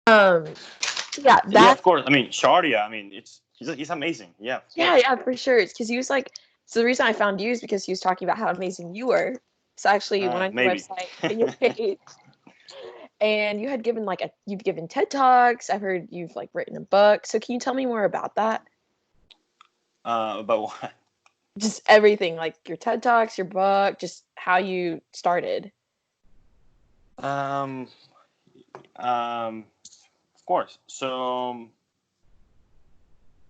Um, yeah, Yeah, that of course. I mean, Sharia. I mean, he's amazing. Yeah, of yeah, course. yeah, for sure. It's because he was like, so the reason I found you is because he was talking about how amazing you were. So I actually went on your Maybe. website and your page, and you had given you've given TED Talks. I've heard you've like written a book. So can you tell me more about that? But what? Just everything, like your TED Talks, your book, just how you started. Um, of course. So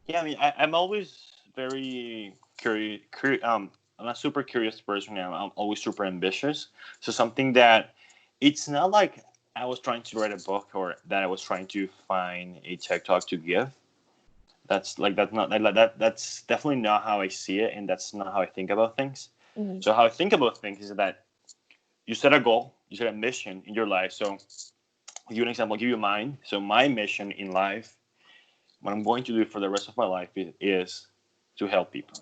yeah, I mean, I'm always very curious. I'm a super curious person now. I'm always super ambitious. So something that it's not like I was trying to write a book or that I was trying to find a TED talk to give. That's not that's definitely not how I see it, and that's not how I think about things. Mm-hmm. So how I think about things is that you set a goal, you set a mission in your life. So I'll give you an example. I'll give you mine. So my mission in life, what I'm going to do for the rest of my life is to help people.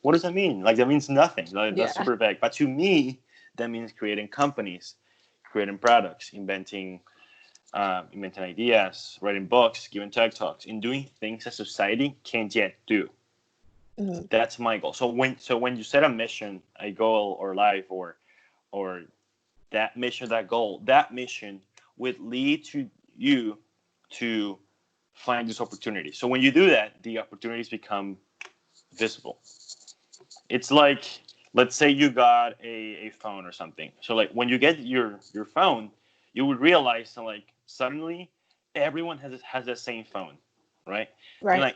What does that mean? Like that means nothing. Like, that's Yeah. super vague. But to me, that means creating companies, creating products, inventing ideas, writing books, giving TED talks, and doing things that society can't yet do. Mm-hmm. That's my goal. So when you set a mission, a goal, or life, or that mission would lead to you to find this opportunity. So when you do that, the opportunities become visible. It's like, let's say you got a phone or something. So like when you get your phone, you would realize that like suddenly everyone has the same phone, right? And Right.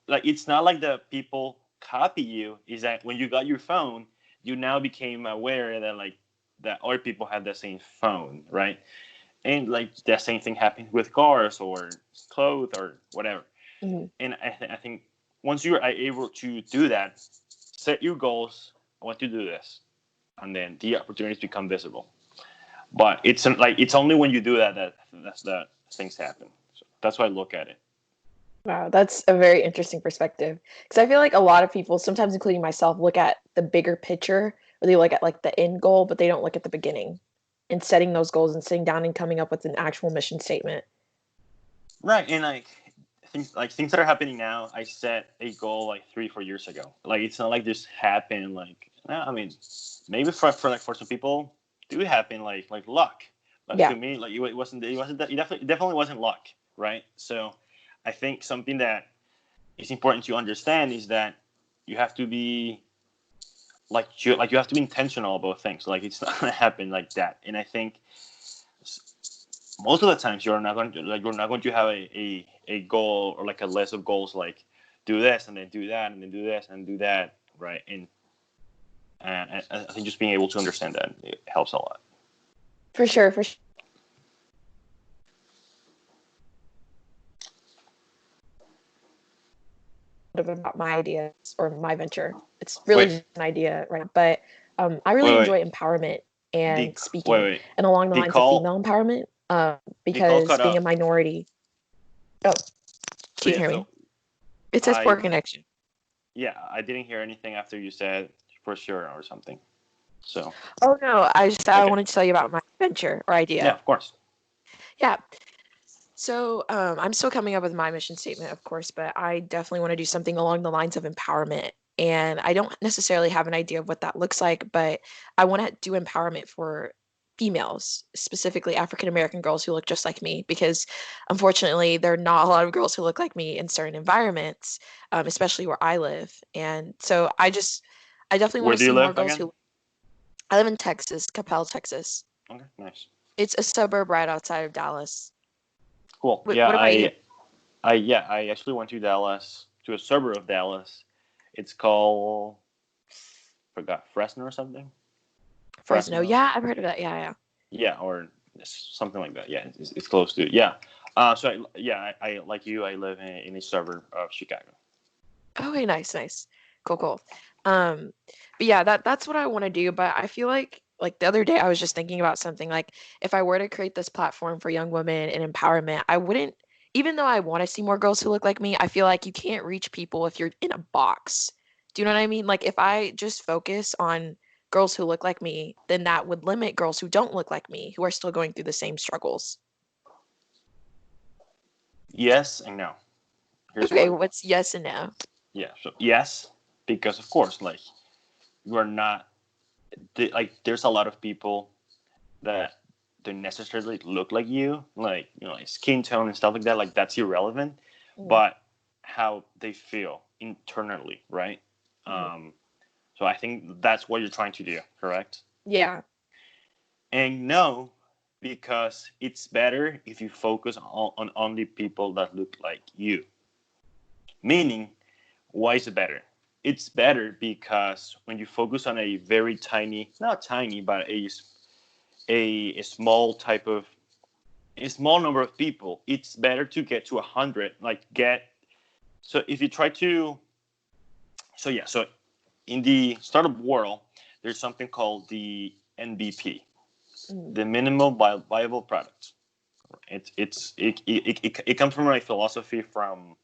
like it's not like the people copy you. Is that when you got your phone, you now became aware that like that other people have the same phone, right? And like the same thing happens with cars or clothes or whatever. Mm-hmm. And I think once you are able to do that, set your goals. I want to do this, and then the opportunities become visible. But it's only when you do that things happen. So that's why I look at it. Wow, that's a very interesting perspective. Because I feel like a lot of people, sometimes including myself, look at the bigger picture or they look at like the end goal, but they don't look at the beginning and setting those goals and sitting down and coming up with an actual mission statement. Right, and things that are happening now, I set a goal like 3 4 years ago. Like it's not like this happened like I mean, maybe for some people do happen like luck, but Yeah, to me like it wasn't that it definitely wasn't luck, right? So I think something that is important to understand is that you have to be you have to be intentional about things. Like it's not gonna happen like that, and I think most of the times you're not going to have a goal or like a list of goals like do this and then do that and then do this and do that, right? And I think just being able to understand that it helps a lot. for sure, for sure. About my ideas or my venture. It's really Wait, just an idea, right? But I really wait, wait. enjoy empowerment The and wait, speaking, wait. and along the The lines of call, female empowerment, the call because cut being a off. minority. Oh, So can you yeah, hear so me? It says poor I connection. yeah, I didn't hear anything after you said for sure or something. So Oh no, I okay, wanted to tell you about my venture or yeah, idea. of course. Yeah. So I'm still coming up with my mission statement, of course, but I definitely want to do something along the lines of empowerment. And I don't necessarily have an idea of what that looks like, but I want to do empowerment for females, specifically African American girls who look just like me, because unfortunately, there are not a lot of girls who look like me in certain environments, especially where I live. And so I definitely want Where to do you see more live girls again? who. I live in Texas, Capel, Texas. Okay, nice, It's a suburb right outside of Dallas. cool. What about you? I actually went to Dallas, to a suburb of Dallas. It's called, forgot, Fresno or something. Fresno. Fresno, Yeah, I've heard of that. Yeah, yeah. yeah, or something like that. Yeah, it's close to it. Yeah. I like you. I live in a suburb of Chicago. Okay, nice, nice. Cool, cool. Um, but yeah, that's what I want to do. But I feel like the other day I was just thinking about something like if I were to create this platform for young women and empowerment, I wouldn't, even though I want to see more girls who look like me, I feel like you can't reach people if you're in a box. Do you know what I mean? Like if I just focus on girls who look like me, then that would limit girls who don't look like me, who are still going through the same struggles. yes and no. Here's Okay, why. what's yes and no? Yeah. So yes, because of course, like you are not like there's a lot of people that don't necessarily look like you, like like skin tone and stuff like that. Like that's irrelevant, Mm, but how they feel internally, right? mm. Um, so I think that's what you're trying to do, correct? Yeah. And no, because it's better if you focus on only people that look like you. Meaning, why is it better? It's better because when you focus on a very tiny, not tiny, but a small type of a small number of people, it's better to get to 100. Like get so if you try to so in the startup world, there's something called the MVP, Mm, the minimum viable product. It comes from a philosophy from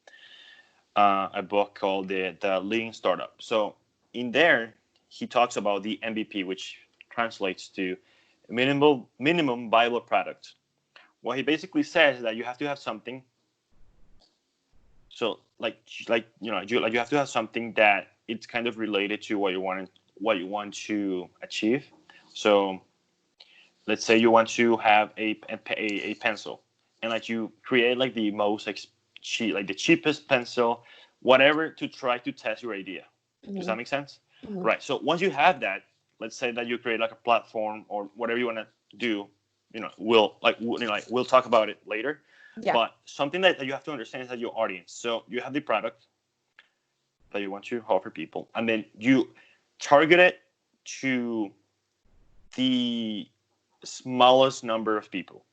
a book called the Lean Startup. So in there, he talks about the MVP, which translates to minimum viable product. What he basically says is that you have to have something. So you have to have something that it's kind of related to what you want to achieve. So let's say you want to have a pencil, and like you create like the most cheap, like the cheapest pencil, whatever, to try to test your idea. Does that mm, make sense? mm. Right. So once you have that, let's say that you create like a platform or whatever you want to do. We'll talk about it later. Yeah. But something that you have to understand is that your audience. So you have the product that you want to offer people, and then you target it to the smallest number of people.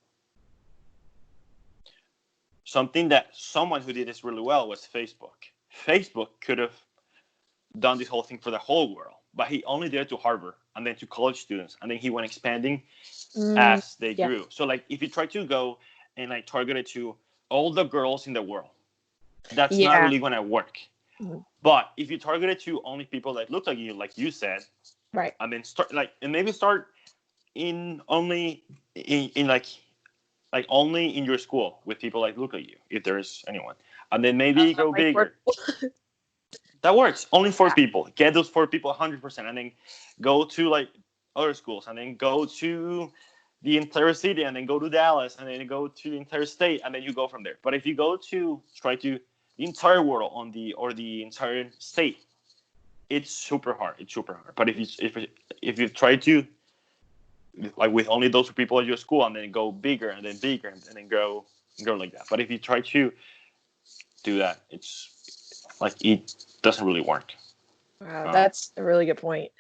Something that someone who did this really well was Facebook. Facebook could have done this whole thing for the whole world, but he only did it to Harvard and then to college students, and then he went expanding Mm, as they yeah. grew. So like if you try to go and like target it to all the girls in the world, that's not Yeah. really going to work. Mm, But if you target it to only people that look like you said, right. and then maybe start in only in like only in your school with people like look at you, if there is anyone, and then maybe go Like bigger. That works. Only four yeah. people. Get those four people 100%, and then go to like other schools, and then go to the entire city, and then go to Dallas, and then go to the entire state, and then you go from there. But if you go to try to the entire world the entire state, it's super hard. It's super hard. But if you try to like with only those people at your school, and then go bigger and then bigger and then go like that. But if you try to do that, it's like it doesn't really work. Wow, Um, that's a really good point.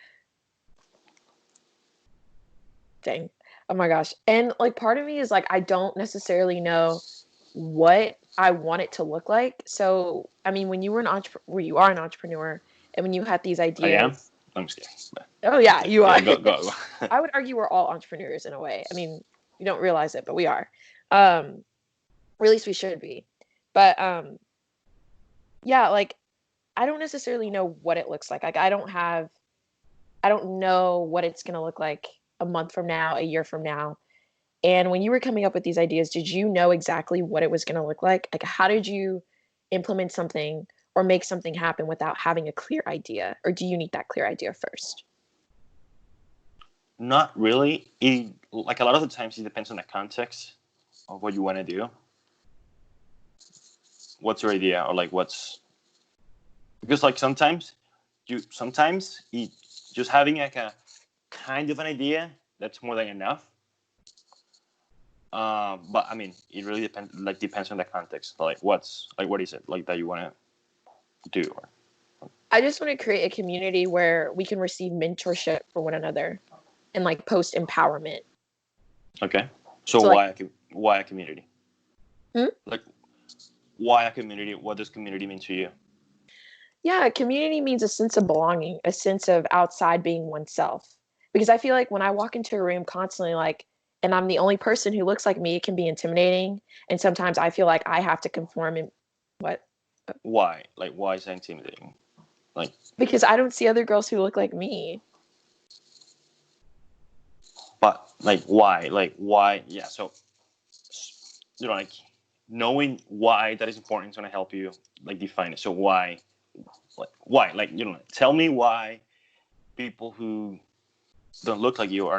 Dang. Oh my gosh. And like part of me is like I don't necessarily know what I want it to look like. So, I mean, when you were an where you are an entrepreneur and when you had these I am. ideas, I'm just kidding. But oh yeah, you yeah, are. go. I would argue we're all entrepreneurs in a way. I mean, you don't realize it, but we are. Um, or at least we should be. But yeah, like I don't necessarily know what it looks like. Like I don't know what it's going to look like a month from now, a year from now. And when you were coming up with these ideas, did you know exactly what it was going to look like? Like, how did you implement something or make something happen without having a clear idea? Or do you need that clear idea first? Not really. Like a lot of the times, it depends on the context of what you want to do. What's your idea, or like what's because like sometimes just having like a kind of an idea, that's more than enough. But I mean, it really depends on the context. Like what is it like that you want to do? I just want to create a community where we can receive mentorship for one another and like post empowerment. Okay. So So like, why a community? hmm? Like why a community? What does community mean to you? Yeah, community means a sense of belonging, a sense of outside being oneself. Because I feel like when I walk into a room constantly, like, and I'm the only person who looks like me, it can be intimidating. And sometimes I feel like I have to conform in what? Why? Like why is that intimidating? Like Because I don't see other girls who look like me. but like why? Like why? Yeah. So like knowing why that is important is going to help you like define it. So why, like, you know, tell me why people who don't look like you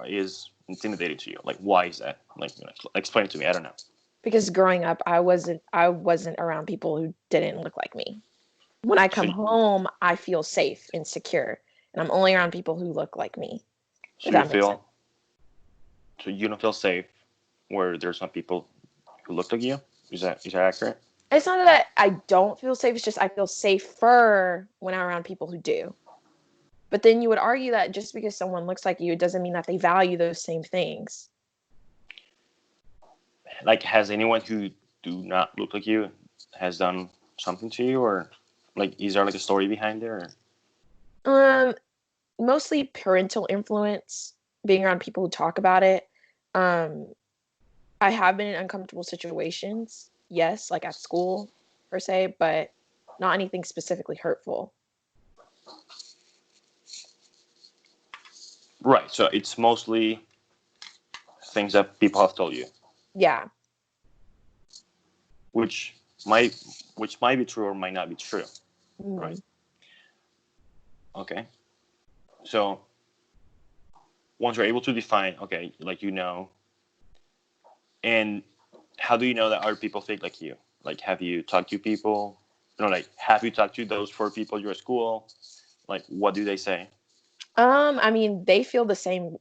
is intimidating to you. Like, why is that? Like, you know, explain it to me. I don't know. Because growing up, I wasn't around people who didn't look like me. When I So come home, I feel safe and secure, and I'm only around people who look like me. so If you that makes sense. feel so you don't feel safe where there's not people who look like you. Is that accurate? It's not that I don't feel safe, it's just I feel safer when I'm around people who do. But then you would argue that just because someone looks like you, it doesn't mean that they value those same things. Like, has anyone who do not look like you has done something to you, or like, is there like a story behind there? Um, Mostly parental influence, being around people who talk about it. Um, I have been in uncomfortable situations, yes, like at school per se, but not anything specifically hurtful. Right. So it's mostly things that people have told you, Yeah. which might which might be true or might not be true. Right. Mm. Okay. So once you're able to define, okay, like, you know, and how do you know that other people think like you? Like, have you talked to people? You know, like, have you talked to those 4 people you're at school? Like, what do they say? I mean, they feel the same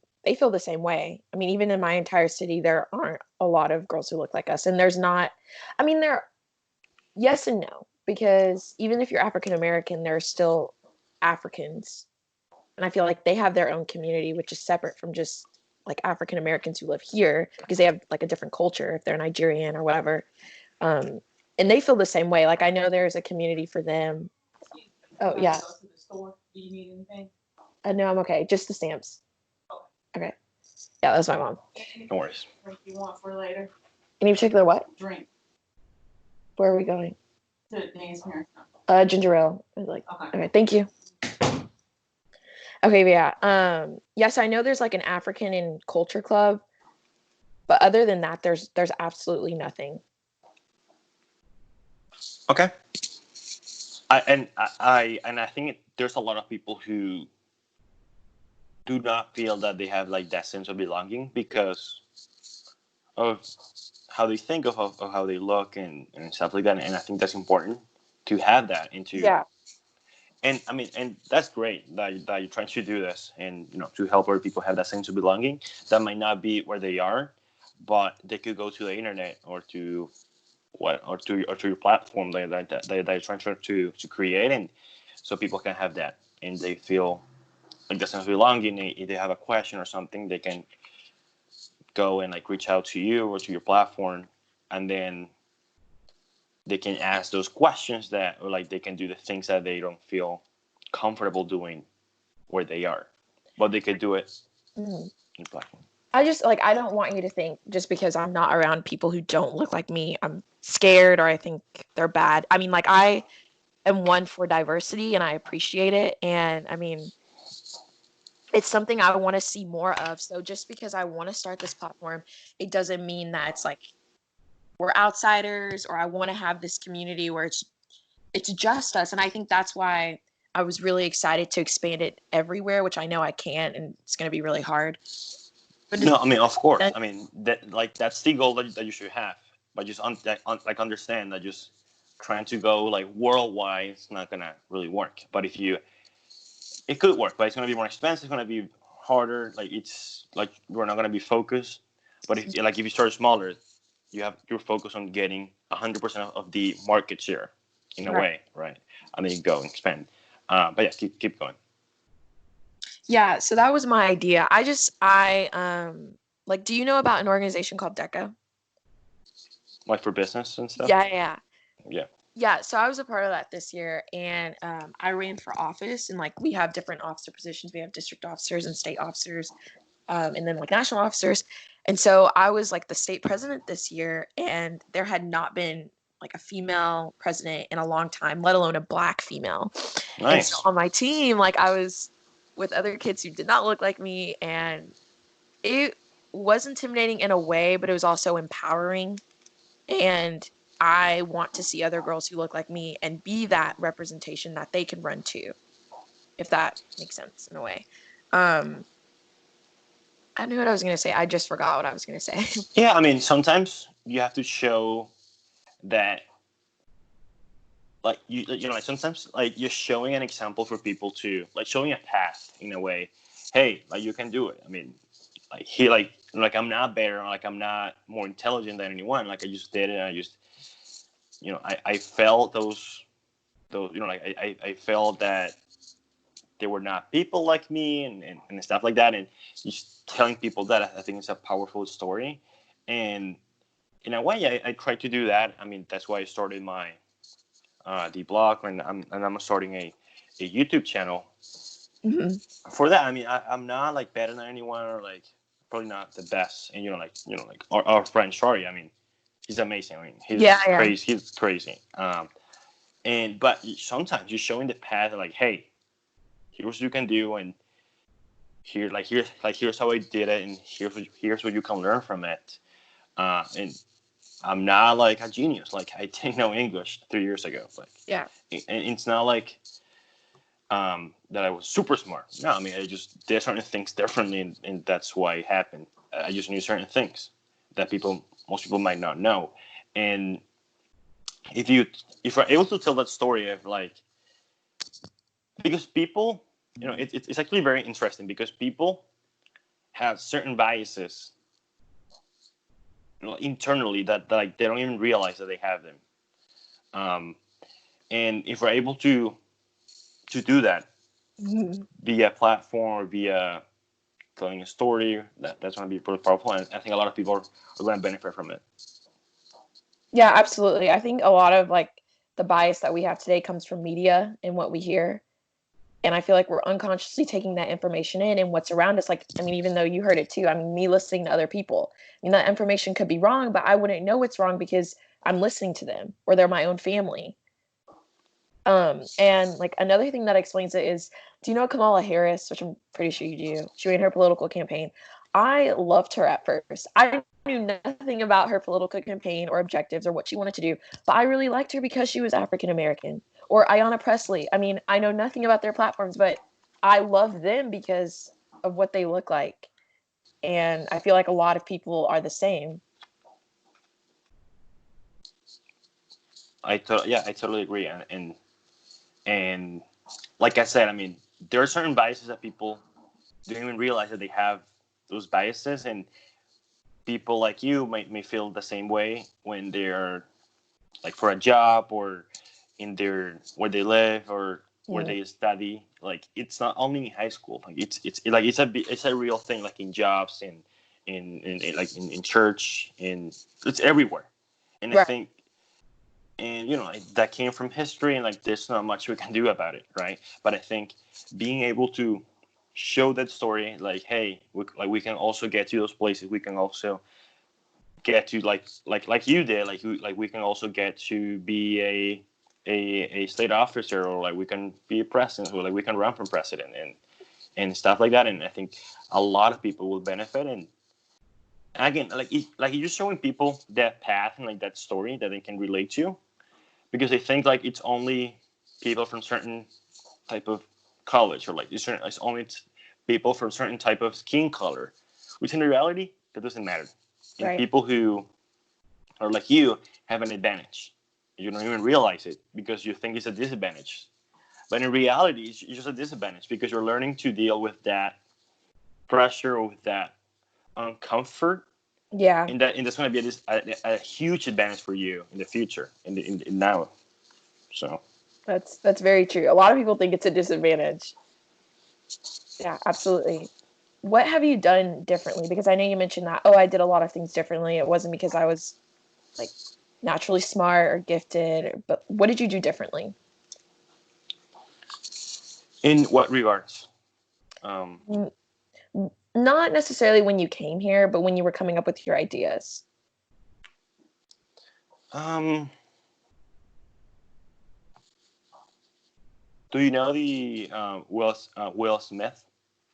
way. I mean, even in my entire city, there aren't a lot of girls who look like us. And there's not, I mean, there, yes and no, because even if you're African American, there are still Africans. And I feel like they have their own community, which is separate from just like African Americans who live here because they have like a different culture if they're Nigerian or whatever. Um, and they feel the same way. Like I know there's a community for them. Oh yeah. Go to the store. Do you need anything? No, I'm okay. Just the stamps. Okay. Yeah, that's my mom. No worries. Drink you want for later? Any particular what? Drink. Where are we going? To Dan's parents. Ginger ale. I was like, Okay. okay, thank you. Okay, but yeah. Yes, I know there's like an African and culture club, but other than that, there's absolutely nothing. Okay. I think there's a lot of people who do not feel that they have like that sense of belonging because of how they think of how they look and stuff like that. And I think that's important to have that into. Yeah. And I mean, and that's great that you're trying to do this and, you know, to help other people have that sense of belonging. That might not be where they are, but they could go to the internet or to your platform that you're trying to create, and so people can have that and they feel like that sense of belonging. If they have a question or something, they can go and like reach out to you or to your platform, and then they can ask those questions that, or like they can do the things that they don't feel comfortable doing where they are, but they could do it in the platform. I just like I don't want you to think just because I'm not around people who don't look like me, I'm scared or I think they're bad. I mean, like I am one for diversity and I appreciate it. And I mean, it's something I want to see more of. So just because I want to start this platform, it doesn't mean that it's like we're outsiders or I want to have this community where it's just us. And I think that's why I was really excited to expand it everywhere, which I know I can, and it's going to be really hard. But no, I mean, of course. I mean, that like that's the goal that you should have. But just like understand that just trying to go like worldwide is not gonna really work. But it could work, but it's gonna be more expensive. It's gonna be harder. Like it's like we're not gonna be focused. But if you start smaller, you're focused on getting 100% of the market share in a way, right? And then you go and expand. But yeah, keep going. Yeah, so that was my idea. I like, do you know about an organization called DECA? Like for business and stuff? Yeah, so I was a part of that this year, and I ran for office, and like we have different officer positions. We have district officers and state officers, and then like national officers. And so I was like the state president this year, and there had not been like a female president in a long time, let alone a Black female. Nice. And so on my team, like I was with other kids who did not look like me, and it was intimidating in a way, but it was also empowering. And I want to see other girls who look like me and be that representation that they can run to, if that makes sense in a way. I knew what I was going to say. I just forgot what I was going to say. Yeah, I mean, sometimes you have to show that, like you know, like sometimes like you're showing an example for people to, like, showing a path in a way. Hey, like, you can do it. I mean, like, like I'm not better, like I'm not more intelligent than anyone. Like, I just did it. And I just, you know, I felt those, you know, like I felt that there were not people like me, and stuff like that. And just telling people that, I think it's a powerful story. And in a way, I tried to do that. I mean, that's why I started my the blog, and I'm starting a YouTube channel. Mm-hmm. For that. I mean, I'm not like better than anyone, or like probably not the best. And like our friend Shari. I mean, he's amazing. I mean, he's crazy. He's crazy. But sometimes you're showing the path, like, hey, here's what you can do, and here's how I did it, and here's what you can learn from it. And I'm not like a genius. Like, I didn't know English 3 years ago. Like, Yeah. and it's not like that I was super smart. No, I mean, I just did certain things differently, and that's why it happened. I just knew certain things that most people might not know. And if you're able to tell that story of, like, because people, you know, it's actually very interesting, because people have certain biases, you know, internally, that like they don't even realize that they have them. And if we're able to do that Mm-hmm. via platform, or via telling a story, that's going to be pretty powerful, and I think a lot of people are going to benefit from it. Yeah, absolutely. I think a lot of like the bias that we have today comes from media and what we hear. And I feel like we're unconsciously taking that information in and what's around us. Like, I mean, even though you heard it too, I mean, me listening to other people, I mean, that information could be wrong, but I wouldn't know it's wrong because I'm listening to them or they're my own family. And like another thing that explains it is, do you know Kamala Harris, which I'm pretty sure you do? She ran her political campaign. I loved her at first. I knew nothing about her political campaign or objectives or what she wanted to do, but I really liked her because she was African American. Or Ayanna Presley. I mean, I know nothing about their platforms, but I love them because of what they look like. And I feel like a lot of people are the same. I totally agree, and like I said, I mean, there are certain biases that people don't even realize that they have those biases, and people like you may feel the same way when they're, like, for a job, or in their where they live, or where they study. Like, it's not only in high school. Like, it's a real thing. Like, in jobs, and in church, and it's everywhere. And I Right. think, and like, that came from history, and like, there's not much we can do about it, right? But I think being able to show that story, like, hey, we can also get to those places. We can also get to, like you did, like we can also get to be a state officer, or like we can be a president, or like we can run for president, and stuff like that. And I think a lot of people will benefit. And again, like you're showing people that path, and like that story that they can relate to, because they think like it's only people from certain type of college, or like it's only people from certain type of skin color, which in reality, that doesn't matter. And Right. people who are like you have an advantage. You don't even realize it, because you think it's a disadvantage. But in reality, it's just a disadvantage, because you're learning to deal with that pressure, or with that uncomfort. Yeah. And that's going to be a huge advantage for you in the future, in now. So That's very true. A lot of people think it's a disadvantage. Yeah, absolutely. What have you done differently? Because I know you mentioned that, oh, I did a lot of things differently. It wasn't because I was like naturally smart or gifted, but what did you do differently? in what regards? Um, N- Not necessarily when you came here, but when you were coming up with your ideas. um, do you know the Will Smith?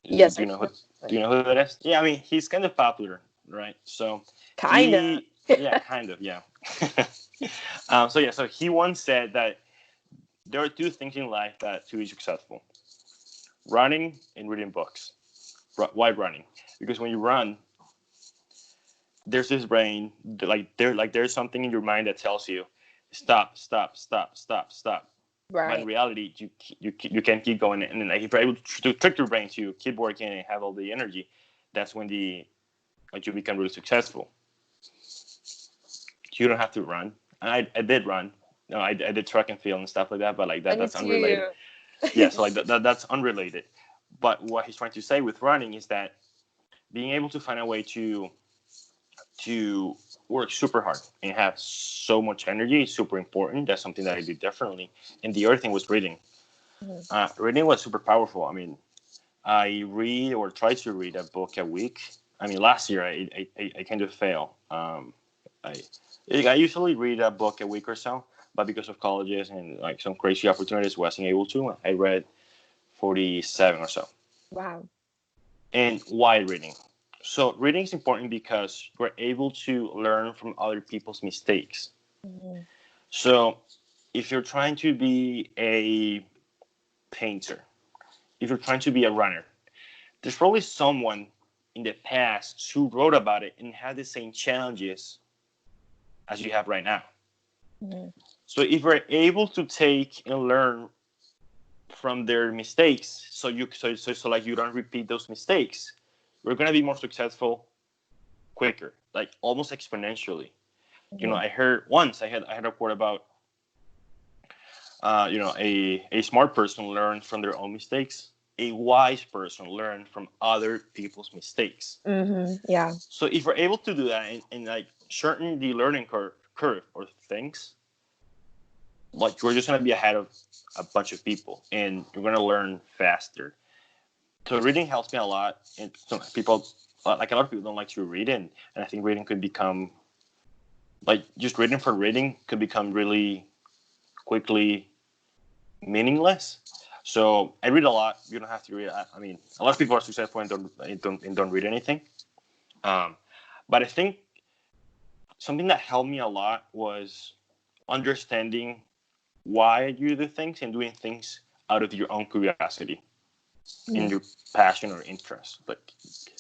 Yes, Do I you know do. who that is? Yeah, I mean, he's kind of popular, right? So Kind of. yeah, kind of, yeah. So he once said that there are two things in life that to be successful: running and reading books. Why running? Because when you run, there's this brain there's something in your mind that tells you stop, stop, stop, stop, stop. But in Right. reality, you can keep going, and then, like, if you're able to trick your brain to keep working and have all the energy, that's when you become really successful. You don't have to run. I did run. No, I did track and field and stuff like that, but like I that need that's unrelated. to. Yeah, so like that's unrelated. But what he's trying to say with running is that being able to find a way to work super hard and have so much energy is super important. That's something that I do differently. And the other thing was reading. Mhm. Reading was super powerful. I mean, I read or try to read a book a week. I mean, last year I kind of fail. I I usually read a book a week or so, but because of colleges and like some crazy opportunities, wasn't able to. I read 47 or so. Wow. And why reading? So reading is important because we're able to learn from other people's mistakes. Mhm. So if you're trying to be a painter, if you're trying to be a runner, there's probably someone in the past who wrote about it and had the same challenges as you have right now. Mhm. So if we're able to take and learn from their mistakes, so like you don't repeat those mistakes, we're gonna be more successful quicker, like almost exponentially. Mhm. I heard once I had a quote about a smart person learns from their own mistakes. A wise person learns from other people's mistakes. Mhm. Yeah. So if we're able to do that and like shorten the learning curve or things, like you're just gonna be ahead of a bunch of people and you're gonna learn faster. So reading helps me a lot. And some people, like a lot of people, don't like to read, and I think reading could become like just reading for reading could become really quickly meaningless. So I read a lot. You don't have to read. I mean, a lot of people are successful and don't read anything. Um, but I think something that helped me a lot was understanding why you do things and doing things out of your own curiosity and Mhm. your passion or interest, like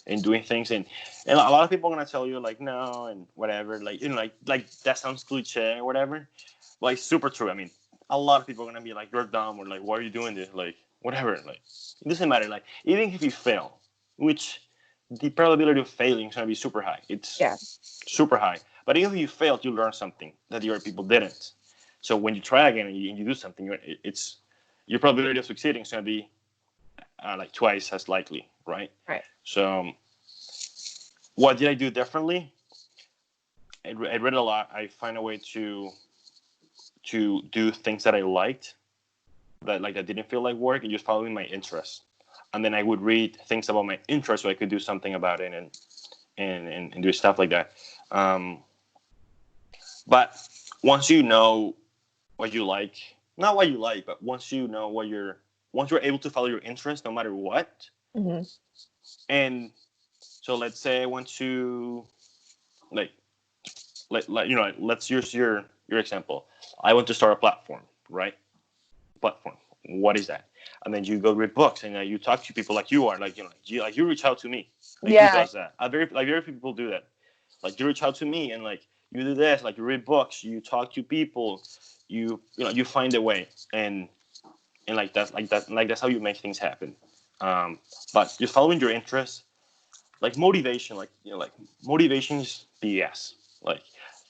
in doing things. And a lot of people are gonna tell you like no and whatever, like like that sounds cliche or whatever. Like super true. I mean, a lot of people are gonna be like you're dumb or like why are you doing this, like whatever. Like it doesn't matter. Like even if you fail, which the probability of failing is gonna be super high. It's Yeah. super high. But even if you failed, you learn something that the other people didn't. So when you try again and you do something, it's your probability of succeeding is gonna be like twice as likely, right? Right. So what did I do differently? I read a lot. I find a way to do things that I liked, that didn't feel like work, and just following my interests. And then I would read things about my interests so I could do something about it and do stuff like that. Um, but once you know what you like, not what you like, but once you're able to follow your interests no matter what, Mhm. and so let's say I want to like let's use your example. I want to start a platform, right? Platform. What is that? And then you go read books and you talk to people like you are, like you reach out to me. Like who Yeah. does that? Very few people do that. Like you reach out to me and like you do this, like you read books, you talk to people, you find a way and that's how you make things happen. Um, but just following your interests, like motivation, like motivation is BS.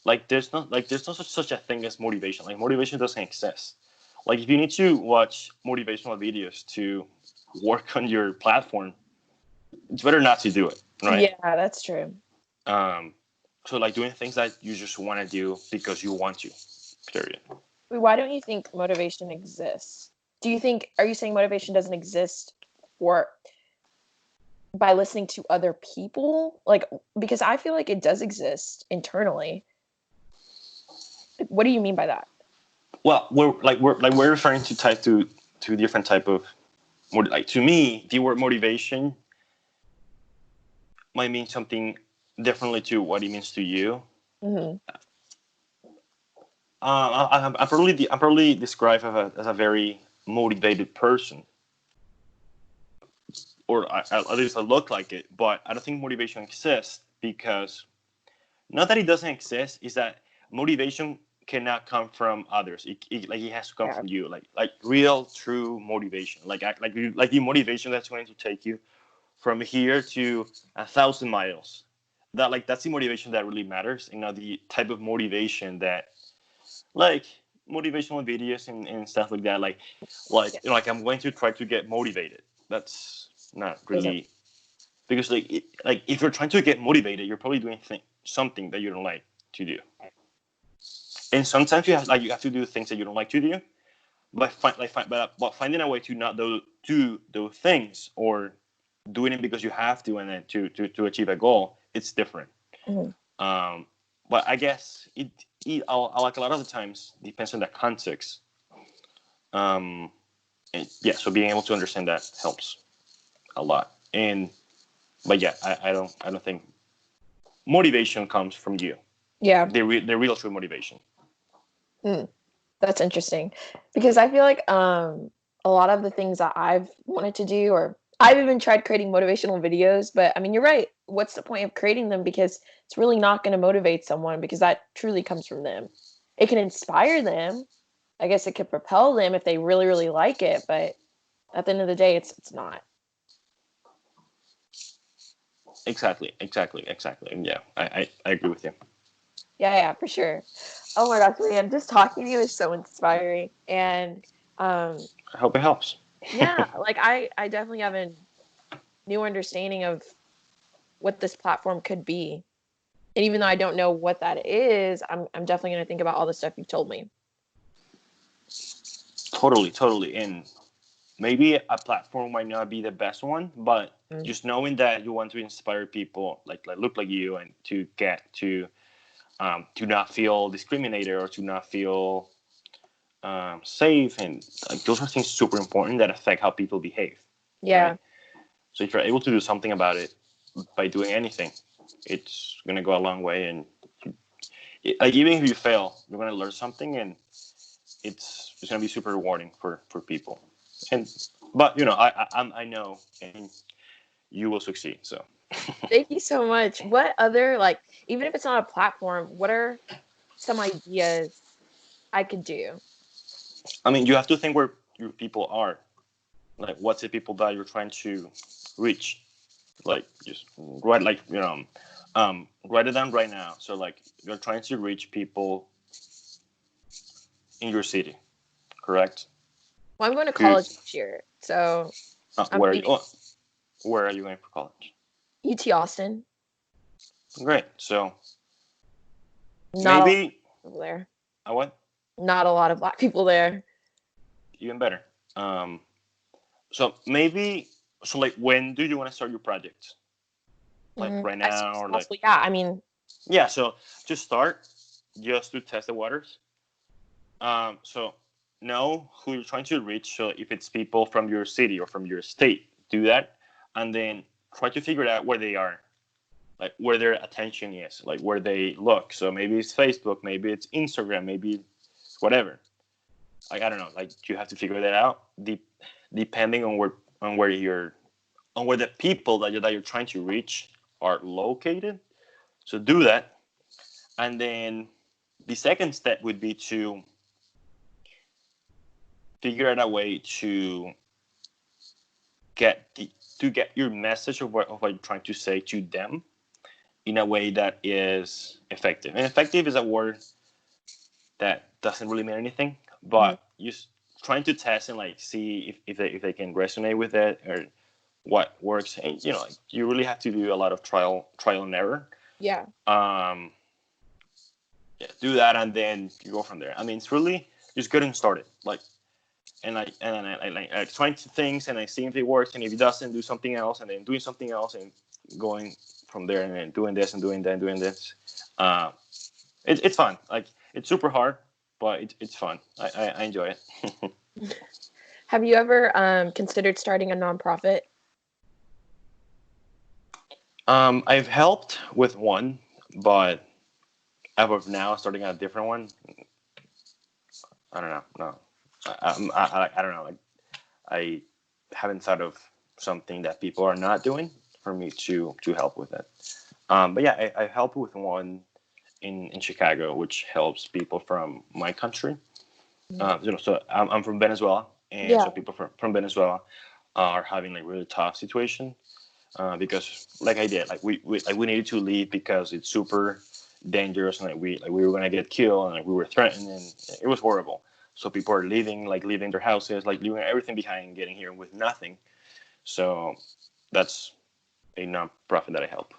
Like there's not such a thing as motivation. Like motivation doesn't exist. Like if you need to watch motivational videos to work on your platform, it's better not to do it, right? Yeah, that's true. Um, so like doing things that you just want to do because you want to. Period. Why don't you think motivation exists? Do you think, are you saying motivation doesn't exist for by listening to other people? Like, because I feel like it does exist internally. What do you mean by that? Well, we're referring to different type of like to me the word motivation might mean something differently to what it means to you. Hmm. I'm probably described as a very motivated person, or at least I look like it. But I don't think motivation exists because not that it doesn't exist, is that motivation cannot come from others. It has to come Yeah. from you, like real, true motivation, like the motivation that's going to take you from here to 1,000 miles. That's the motivation that really matters, and not the type of motivation that like motivational videos and stuff like that. Yeah. Like I'm going to try to get motivated. That's not Doesn't. really because like if you're trying to get motivated, you're probably doing something that you don't like to do. And sometimes you have to do things that you don't like to do, but finding a way to not do those things or doing it because you have to and then to achieve a goal, it's different. Mhm. But I guess I like a lot of the times depends on the context. Um, yeah, so being able to understand that helps a lot. But yeah, I don't think motivation comes from you. Yeah. The real true motivation. Mm. That's interesting because I feel like a lot of the things that I've wanted to do, or I've even tried creating motivational videos, but I mean, you're right. What's the point of creating them? Because it's really not going to motivate someone because that truly comes from them. It can inspire them. I guess it could propel them if they really, really like it, but at the end of the day, it's not. Exactly. And yeah, I agree with you. Yeah, yeah, for sure. Oh my gosh, man, just talking to you is so inspiring. And um, I hope it helps. yeah, like I definitely have a new understanding of what this platform could be. And even though I don't know what that is, I'm definitely going to think about all the stuff you've told me. Totally. And maybe a platform might not be the best one, but Mm. just knowing that you want to inspire people like look like you and to get to not feel discriminated or to not feel safe, and like those are things super important that affect how people behave, right? Yeah, So if you're able to do something about it by doing anything, it's gonna go a long way. And like even if you fail, you're gonna learn something, and it's gonna be super rewarding for people. And but I know, and you will succeed. So thank you so much. What other, like, even if it's not a platform, what are some ideas I could do? I mean, you have to think where your people are. Like, what's the people that you're trying to reach? Like, just write it down right now. So, like, you're trying to reach people in your city, correct? Well, I'm going to Who, college next year, so I'm where are you? thinking Where are you going for college? UT Austin. Great. So Not a lot maybe of people there. what? Not a lot of black people there. Even better. So maybe like when do you want to start your project? Like right As soon now as or like possible. Yeah, I mean, yeah. So just start just to test the waters. So know who you're trying to reach. So if it's people from your city or from your state, do that, and then try to figure out where they are, like where their attention is, like where they look. So maybe it's Facebook, maybe it's Instagram, maybe it's whatever. Like I don't know. Like you have to figure that out. Depending on where you're on where the people that you're trying to reach are located. So do that, and then the second step would be to figure out a way get the, to get your message of what you're trying to say to them in a way that is effective. And effective is a word that doesn't really mean anything, mhm. but just trying to test and like see if they can resonate with it or what works. And like, you really have to do a lot of trial and error. Yeah. Um, yeah, do that and then you go from there. I mean, it's really just getting started. Like I trying to things and I see if it works, and if it doesn't, do something else, and then doing something else, and going from there, and then doing this and doing that and doing this. Uh, it's fun. Like it's super hard, but it's fun. I enjoy it. Have you ever considered starting a nonprofit? I've helped with one, but as of now, starting a different one, I don't know. No, I don't know. Like, I haven't thought of something that people are not doing for me to help with it. But yeah, I help with one in Chicago, which helps people from my country. So I'm from Venezuela, and Yeah. so people from Venezuela are having like really tough situation because like I did, like we needed to leave because it's super dangerous, and like we were gonna get killed, and like we were threatened, and it was horrible. So people are leaving their houses, like leaving everything behind, and getting here with nothing. So that's a non-profit that I help.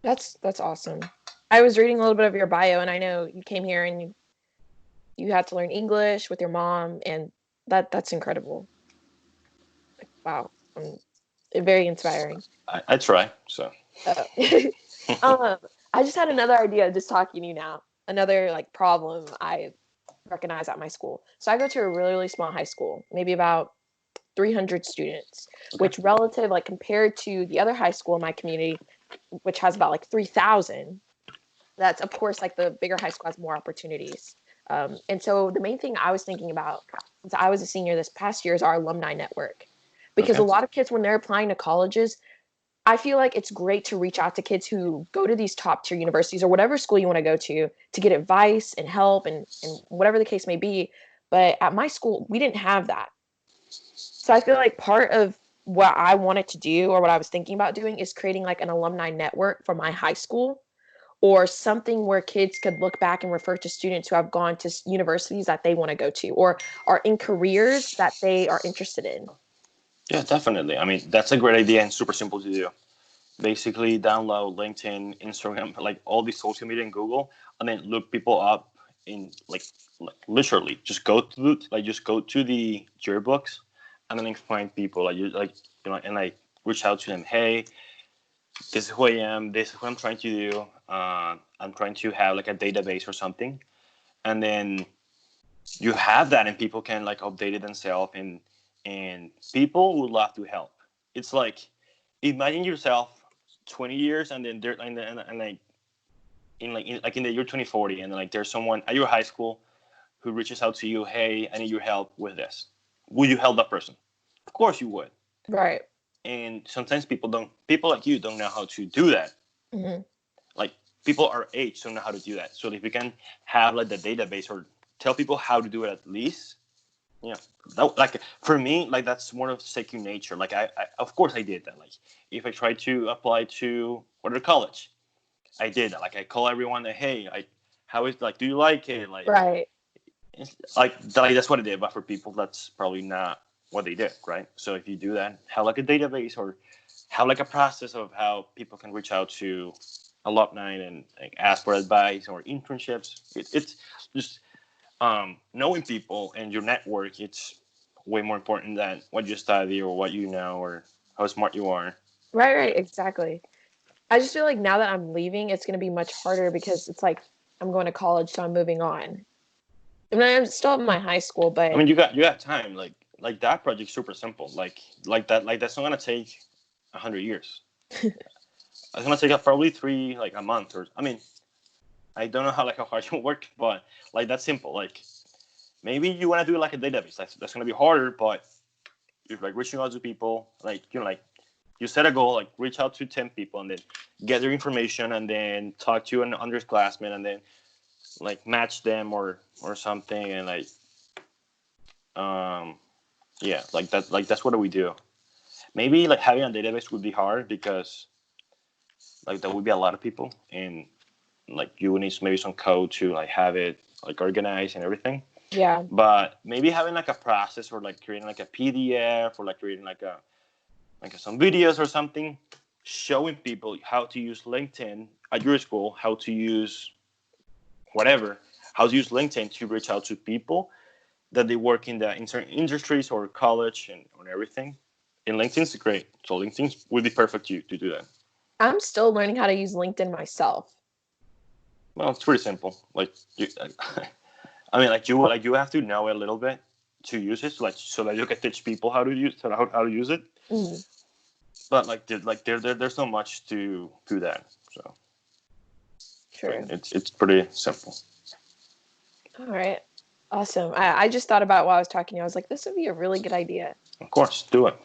That's awesome. I was reading a little bit of your bio, and I know you came here and you had to learn English with your mom, and that's incredible. Wow, very inspiring. I try. So Uh, um, I just had another idea just talking to you now. Another like problem I recognize at my school. So I go to a really, really small high school, maybe about 300 students, okay, which relative like compared to the other high school in my community, which has about like 3,000. That's of course like the bigger high school has more opportunities. And so the main thing I was thinking about since I was a senior this past year is our alumni network, because a okay, lot of kids when they're applying to colleges, I feel like it's great to reach out to kids who go to these top tier universities or whatever school you want to go to get advice and help and whatever the case may be. But at my school, we didn't have that. So I feel like part of what I wanted to do or what I was thinking about doing is creating like an alumni network for my high school or something where kids could look back and refer to students who have gone to universities that they want to go to or are in careers that they are interested in. yeah, definitely. I mean, that's a great idea and super simple to do. Basically, download LinkedIn, Instagram, like all these social media and Google, and then look people up in like literally just go to the yearbooks, and then like, find people and like reach out to them. Hey, this is who I am. This is what I'm trying to do. I'm trying to have like a database or something, and then you have that, and people can like update it themselves, and people would love to help. It's like imagine yourself 20 years, and then there and like in the year 2040, and then like there's someone at your high school who reaches out to you. Hey, I need your help with this. Would you help that person? Of course you would. Right. And sometimes people like you don't know how to do that. Hmm. Like people our age don't know how to do that. So if we can have like the database or tell people how to do it at least, yeah, like for me, like that's more of second nature. Like I of course I did that. Like if I tried to apply to whatever college, I did that. Like I call everyone, like, hey, how is like, do you like it? Right. Like that's what I did. But for people, that's probably not what they did, right? So if you do that, have like a database or have like a process of how people can reach out to alumni and like, ask for advice or internships. It's just knowing people and your network. It's way more important than what you study or what you know or how smart you are. Right, right, exactly. I just feel like now that I'm leaving, it's going to be much harder because it's like I'm going to college, so I'm moving on. I mean, I'm still in my high school, I but mean, you got time. Like that project's super simple. Like that's not gonna take 100 years. It's gonna take probably three like a month or I mean I don't know how hard you work, but like that's simple. Like maybe you want to do like a database. That's gonna be harder, but you're like reaching out to people. Like like you set a goal. Like reach out to 10 people and then get their information and then talk to an underclassman and then like match them or something and like um yeah like that's what we do. Maybe like having a database would be hard because like there would be a lot of people and like you would need maybe some code to like have it like organized and everything. yeah. But maybe having like a process or like creating like a PDF or like creating some videos or something, showing people how to use LinkedIn at your school, how to use whatever, how to use LinkedIn to reach out to people that they work in certain industries or college and on everything. And LinkedIn's great. So LinkedIn would be perfect to do that. I'm still learning how to use LinkedIn myself. Well, it's pretty simple. Like you, I mean, like you have to know a little bit to use it, so that you can teach people how to use it. Mm, But there's so much to that. So I mean, true. it's pretty simple. All right. Awesome. I just thought about while I was talking to you. I was like, this would be a really good idea. Of course, do it.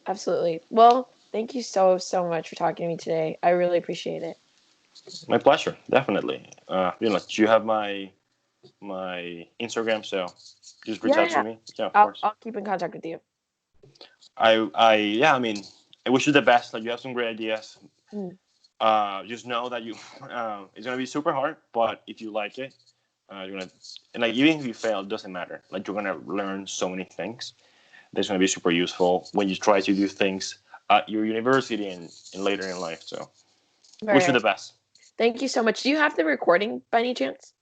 Absolutely. Well, thank you so, so much for talking to me today. I really appreciate it. My pleasure, definitely. You have my Instagram, so just reach out to Yeah. me. Yeah, of I'll, course. I'll keep in contact with you. I mean, I wish you the best. Like, you have some great ideas. Mm. Just know that you, it's gonna be super hard, but if you like it, you're gonna, and like even if you fail, it doesn't matter. Like, you're gonna learn so many things that's gonna be super useful when you try to do things at your university and later in life. So, All wish you right. the best. Thank you so much. Do you have the recording by any chance?